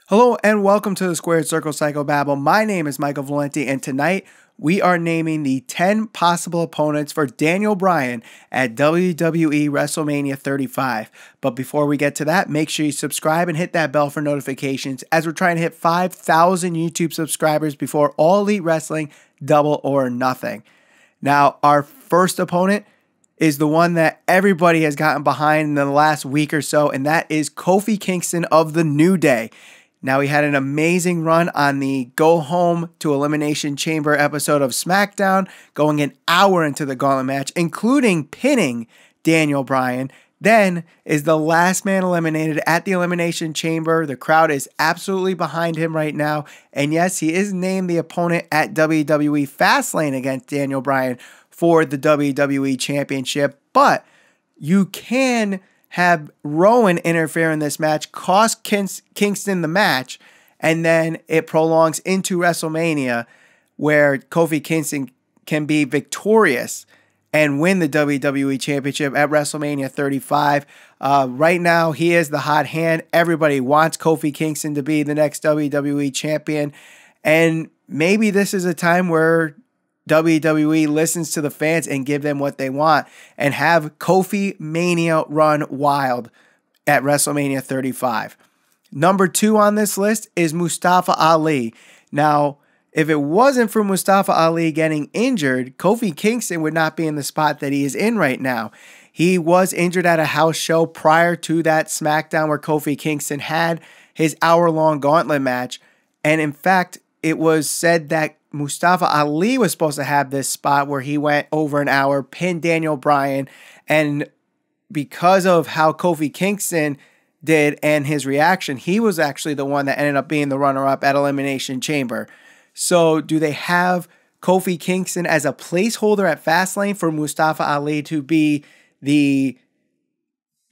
Hello and welcome to the Squared Circle Psychobabble. My name is Michael Valenti and tonight we are naming the 10 possible opponents for Daniel Bryan at WWE Wrestlemania 35. But before we get to that, make sure you subscribe and hit that bell for notifications as we're trying to hit 5,000 YouTube subscribers before All Elite Wrestling Double or Nothing. Now, our first opponent is the one that everybody has gotten behind in the last week or so, and that is Kofi Kingston of the New Day. Now, he had an amazing run on the Go Home to Elimination Chamber episode of SmackDown, going an hour into the gauntlet match, including pinning Daniel Bryan. Then is the last man eliminated at the Elimination Chamber. The crowd is absolutely behind him right now. And yes, he is named the opponent at WWE Fastlane against Daniel Bryan for the WWE Championship. But you can have Rowan interfere in this match, cost Kingston the match, and then it prolongs into WrestleMania where Kofi Kingston can be victorious and win the WWE Championship at WrestleMania 35. Right now, he is the hot hand. Everybody wants Kofi Kingston to be the next WWE Champion, and maybe this is a time where WWE listens to the fans and give them what they want and have Kofi Mania run wild at WrestleMania 35. Number 2 on this list is Mustafa Ali. Now, if it wasn't for Mustafa Ali getting injured, Kofi Kingston would not be in the spot that he is in right now. He was injured at a house show prior to that SmackDown where Kofi Kingston had his hour-long gauntlet match. And in fact, it was said that Mustafa Ali was supposed to have this spot where he went over an hour, pinned Daniel Bryan, and because of how Kofi Kingston did and his reaction, he was actually the one that ended up being the runner-up at Elimination Chamber. So do they have Kofi Kingston as a placeholder at Fastlane for Mustafa Ali to be the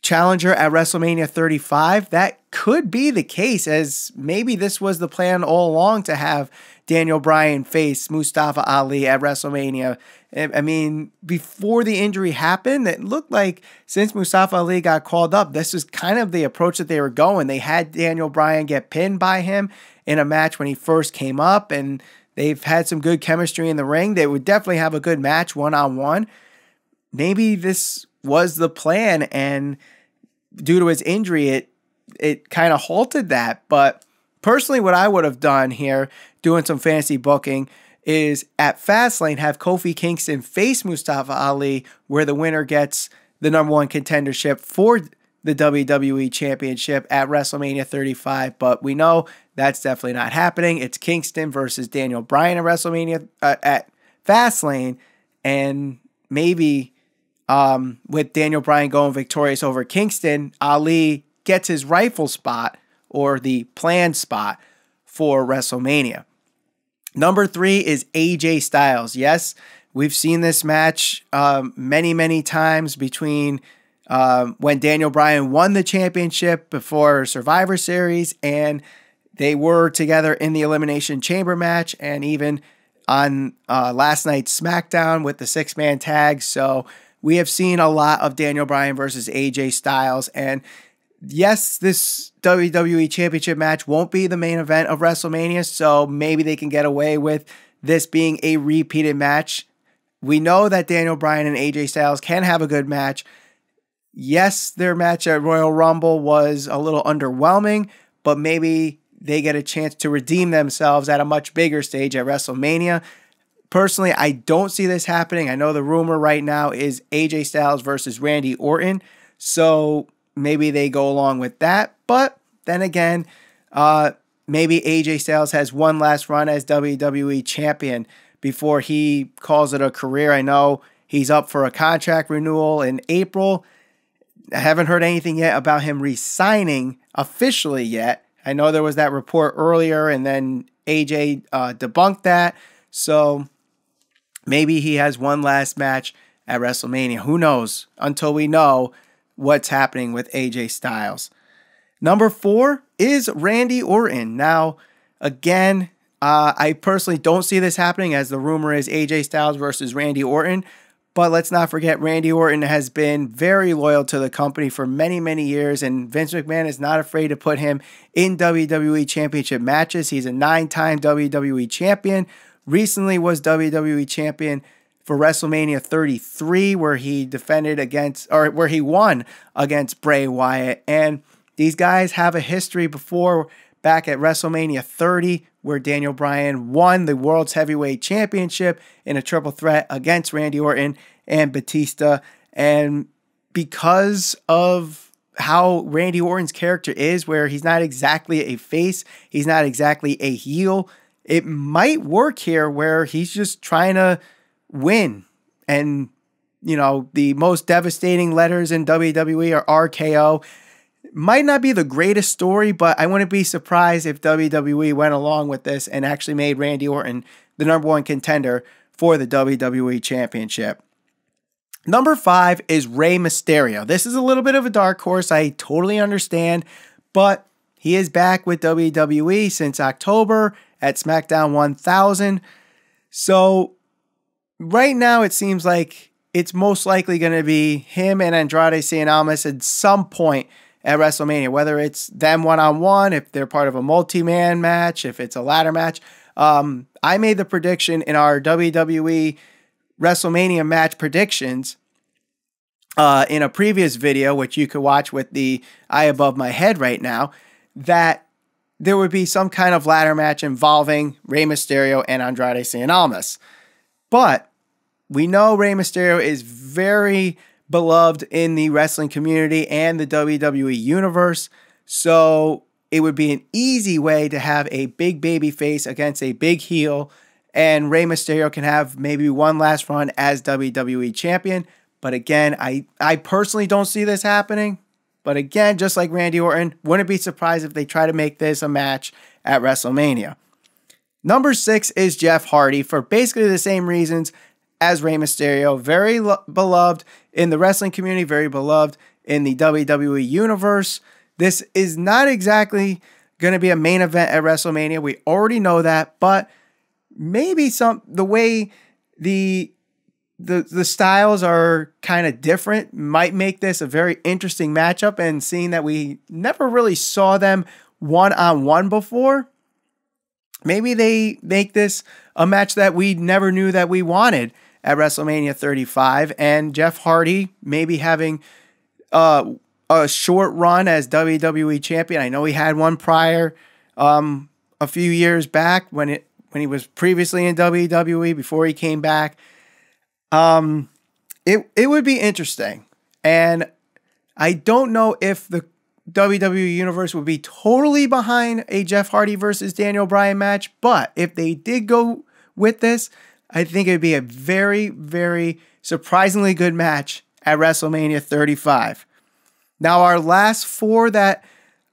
challenger at WrestleMania 35? That could be the case, as maybe this was the plan all along to have Daniel Bryan face Mustafa Ali at WrestleMania. I mean, before the injury happened, it looked like since Mustafa Ali got called up, this was kind of the approach that they were going. They had Daniel Bryan get pinned by him in a match when he first came up, and they've had some good chemistry in the ring. They would definitely have a good match one-on-one. Maybe this was the plan, and due to his injury, it kind of halted that. But personally, what I would have done here, doing some fantasy booking, is at Fastlane have Kofi Kingston face Mustafa Ali, where the winner gets the #1 contendership for the WWE Championship at WrestleMania 35. But we know that's definitely not happening. It's Kingston versus Daniel Bryan at WrestleMania at Fastlane, and maybe with Daniel Bryan going victorious over Kingston, Ali gets his rightful spot or the planned spot for WrestleMania. Number 3 is AJ Styles. Yes, we've seen this match many times between when Daniel Bryan won the championship before Survivor Series, and they were together in the Elimination Chamber match, and even on last night's SmackDown with the 6-man tag. So we have seen a lot of Daniel Bryan versus AJ Styles, and yes, this WWE Championship match won't be the main event of WrestleMania, so maybe they can get away with this being a repeated match. We know that Daniel Bryan and AJ Styles can have a good match. Yes, their match at Royal Rumble was a little underwhelming, but maybe they get a chance to redeem themselves at a much bigger stage at WrestleMania. Personally, I don't see this happening. I know the rumor right now is AJ Styles versus Randy Orton, so maybe they go along with that. But then again, maybe AJ Styles has one last run as WWE Champion before he calls it a career. I know he's up for a contract renewal in April. I haven't heard anything yet about him re-signing officially yet. I know there was that report earlier, and then AJ debunked that. So maybe he has one last match at WrestleMania. Who knows? Until we know what's happening with AJ Styles. Number 4 is Randy Orton. Now, again, I personally don't see this happening, as the rumor is AJ Styles versus Randy Orton. But let's not forget, Randy Orton has been very loyal to the company for many, many years, and Vince McMahon is not afraid to put him in WWE Championship matches. He's a 9-time WWE champion. Recently was WWE champion for WrestleMania 33, where he where he won against Bray Wyatt. And these guys have a history before, back at WrestleMania 30, where Daniel Bryan won the World's Heavyweight Championship in a triple threat against Randy Orton and Batista. And because of how Randy Orton's character is, where he's not exactly a face, he's not exactly a heel, it might work here where he's just trying to win. And, you know, the most devastating letters in WWE are RKO. Might not be the greatest story, but I wouldn't be surprised if WWE went along with this and actually made Randy Orton the #1 contender for the WWE Championship. Number 5 is Rey Mysterio. This is a little bit of a dark horse. I totally understand, but he is back with WWE since October at SmackDown 1000. So right now it seems like it's most likely going to be him and Andrade Cien Almas at some point at WrestleMania, whether it's them one-on-one, if they're part of a multi-man match, if it's a ladder match. I made the prediction in our WWE WrestleMania match predictions in a previous video, which you could watch with the eye above my head right now, that there would be some kind of ladder match involving Rey Mysterio and Andrade Cien Almas. But we know Rey Mysterio is very beloved in the wrestling community and the WWE universe, so it would be an easy way to have a big baby face against a big heel, and Rey Mysterio can have maybe one last run as WWE champion. But again, I personally don't see this happening. But again, just like Randy Orton, wouldn't be surprised if they try to make this a match at WrestleMania. Number 6 is Jeff Hardy for basically the same reasons as Rey Mysterio. Very beloved in the wrestling community, very beloved in the WWE universe. This is not exactly going to be a main event at WrestleMania. We already know that, but maybe the way the styles are kind of different might make this a very interesting matchup, and seeing that we never really saw them one-on-one before, maybe they make this a match that we never knew that we wanted at WrestleMania 35, and Jeff Hardy maybe having a short run as WWE champion. I know he had one prior a few years back when he was previously in WWE before he came back. It would be interesting, and I don't know if the WWE Universe would be totally behind a Jeff Hardy versus Daniel Bryan match, but if they did go with this, I think it would be a very, very surprisingly good match at WrestleMania 35. Now, our last 4 that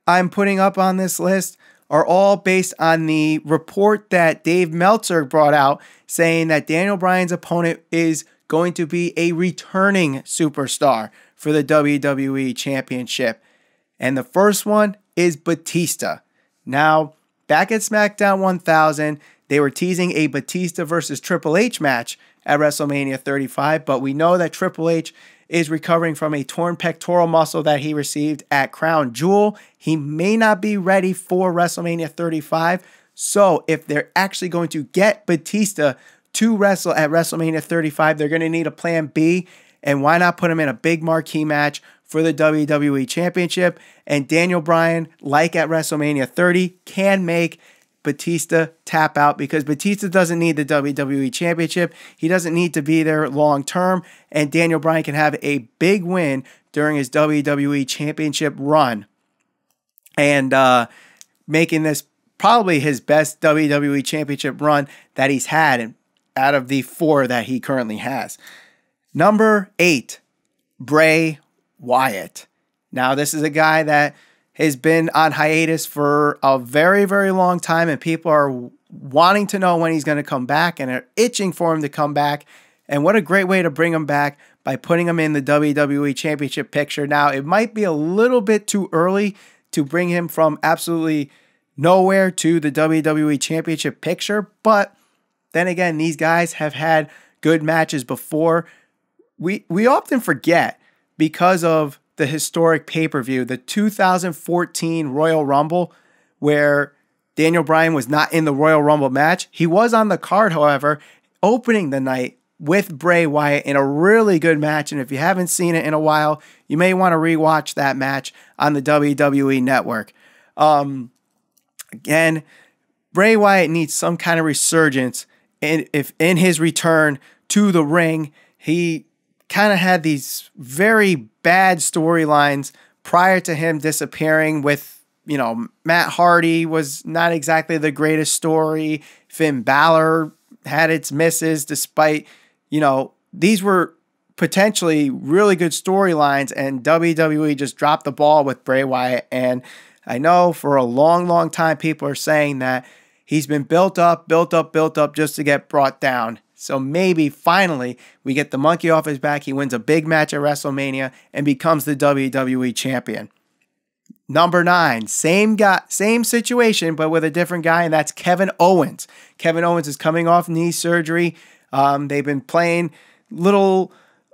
I'm putting up on this list are all based on the report that Dave Meltzer brought out, saying that Daniel Bryan's opponent is going to be a returning superstar for the WWE Championship. And the first one is Batista. Now, back at SmackDown 1000, they were teasing a Batista versus Triple H match at WrestleMania 35, but we know that Triple H is recovering from a torn pectoral muscle that he received at Crown Jewel. He may not be ready for WrestleMania 35, so if they're actually going to get Batista to wrestle at WrestleMania 35, they're going to need a plan B, and why not put him in a big marquee match for the WWE Championship? And Daniel Bryan, like at WrestleMania 30, can make Batista tap out, because Batista doesn't need the WWE Championship. He doesn't need to be there long term, and Daniel Bryan can have a big win during his WWE Championship run, and making this probably his best WWE Championship run that he's had out of the 4 that he currently has. Number 8, Bray Wyatt. Now, this is a guy that has been on hiatus for a very, very long time, and people are wanting to know when he's going to come back and are itching for him to come back. And what a great way to bring him back by putting him in the WWE Championship picture. Now, it might be a little bit too early to bring him from absolutely nowhere to the WWE Championship picture, but then again, these guys have had good matches before. we often forget, because of the historic pay-per-view, the 2014 Royal Rumble, where Daniel Bryan was not in the Royal Rumble match. He was on the card, however, opening the night with Bray Wyatt in a really good match. And if you haven't seen it in a while, you may want to rewatch that match on the WWE Network. Again, Bray Wyatt needs some kind of resurgence if in his return to the ring. He kind of had these very bad storylines prior to him disappearing with, Matt Hardy was not exactly the greatest story. Finn Balor had its misses, despite, these were potentially really good storylines, and WWE just dropped the ball with Bray Wyatt. And I know for a long, long time, people are saying that he's been built up just to get brought down. So maybe finally we get the monkey off his back. He wins a big match at WrestleMania and becomes the WWE champion. Number 9, same situation, but with a different guy, and that's Kevin Owens. Kevin Owens is coming off knee surgery. They've been playing little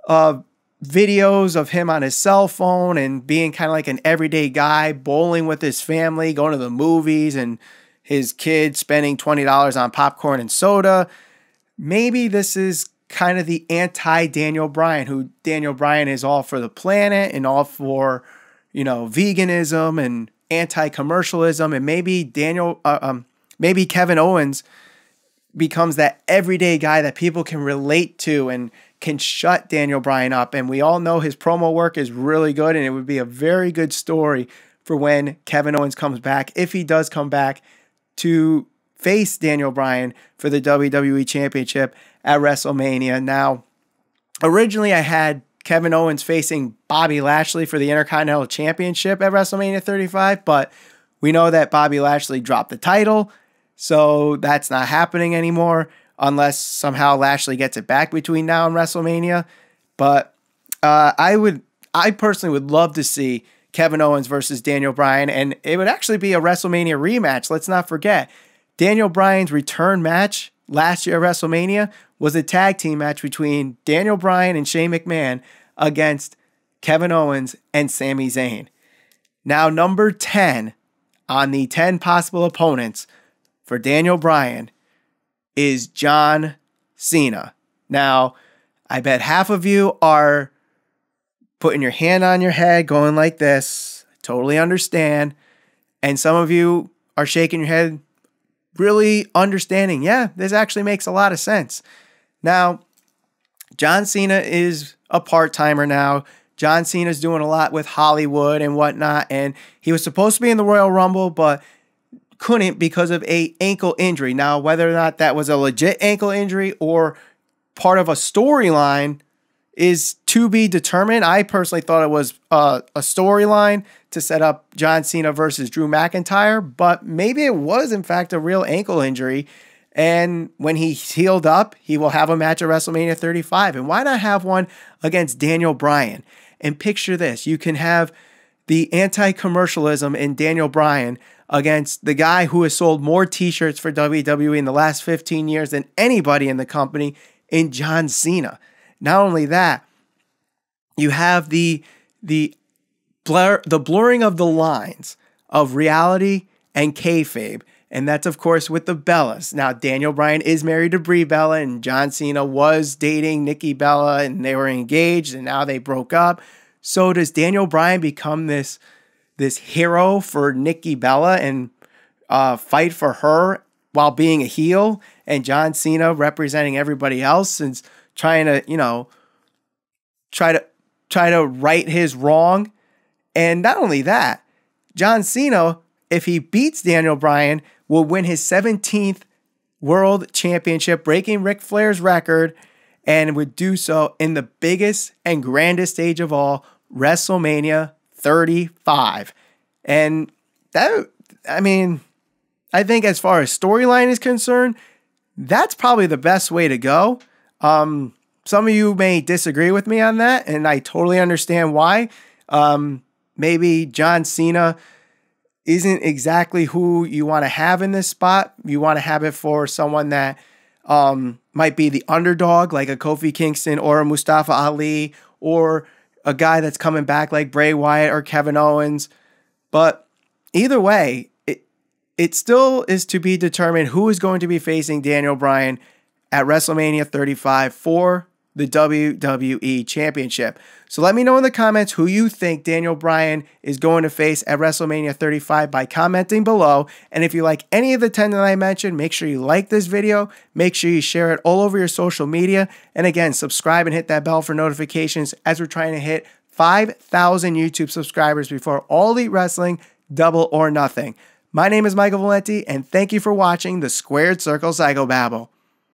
videos of him on his cell phone and being kind of like an everyday guy, bowling with his family, going to the movies, and his kids spending $20 on popcorn and soda. Maybe this is kind of the anti-Daniel Bryan, who Daniel Bryan is all for the planet and all for, veganism and anti-commercialism. And maybe Kevin Owens becomes that everyday guy that people can relate to and can shut Daniel Bryan up. And we all know his promo work is really good, and it would be a very good story for when Kevin Owens comes back, if he does come back, to face Daniel Bryan for the WWE Championship at WrestleMania. Now, originally I had Kevin Owens facing Bobby Lashley for the Intercontinental Championship at WrestleMania 35, but we know that Bobby Lashley dropped the title, so that's not happening anymore unless somehow Lashley gets it back between now and WrestleMania. But I personally would love to see Kevin Owens versus Daniel Bryan, and it would actually be a WrestleMania rematch. Let's not forget, Daniel Bryan's return match last year at WrestleMania was a tag team match between Daniel Bryan and Shane McMahon against Kevin Owens and Sami Zayn. Now, number 10 on the 10 possible opponents for Daniel Bryan is John Cena. Now, I bet half of you are putting your hand on your head, going like this. I totally understand. And some of you are shaking your head, really understanding, yeah, this actually makes a lot of sense. Now, John Cena is a part-timer now. John Cena's doing a lot with Hollywood and whatnot, and he was supposed to be in the Royal Rumble, but couldn't because of an ankle injury. Now, whether or not that was a legit ankle injury or part of a storyline is to be determined. I personally thought it was a storyline to set up John Cena versus Drew McIntyre, but maybe it was in fact a real ankle injury. And when he's healed up, he will have a match at WrestleMania 35. And why not have one against Daniel Bryan? And picture this. You can have the anti-commercialism in Daniel Bryan against the guy who has sold more t-shirts for WWE in the last 15 years than anybody in the company, in John Cena. Not only that, you have the blurring of the lines of reality and kayfabe. And that's, of course, with the Bellas. Now, Daniel Bryan is married to Brie Bella, and John Cena was dating Nikki Bella, and they were engaged, and now they broke up. So does Daniel Bryan become this hero for Nikki Bella and fight for her while being a heel, and John Cena representing everybody else and trying to, try to right his wrong? And not only that, John Cena, if he beats Daniel Bryan, will win his 17th World Championship, breaking Ric Flair's record, and would do so in the biggest and grandest stage of all, WrestleMania 35. And that, I think as far as storyline is concerned, that's probably the best way to go. Some of you may disagree with me on that, and I totally understand why. Maybe John Cena isn't exactly who you want to have in this spot. You want to have it for someone that might be the underdog like a Kofi Kingston or a Mustafa Ali, or a guy that's coming back like Bray Wyatt or Kevin Owens. But either way, it still is to be determined who is going to be facing Daniel Bryan at WrestleMania 35 for the WWE Championship. So let me know in the comments who you think Daniel Bryan is going to face at WrestleMania 35 by commenting below. And if you like any of the 10 that I mentioned, make sure you like this video. Make sure you share it all over your social media. And again, subscribe and hit that bell for notifications as we're trying to hit 5,000 YouTube subscribers before All Elite Wrestling Double or Nothing. My name is Michael Valenti, and thank you for watching the Squared Circle Psychobabble.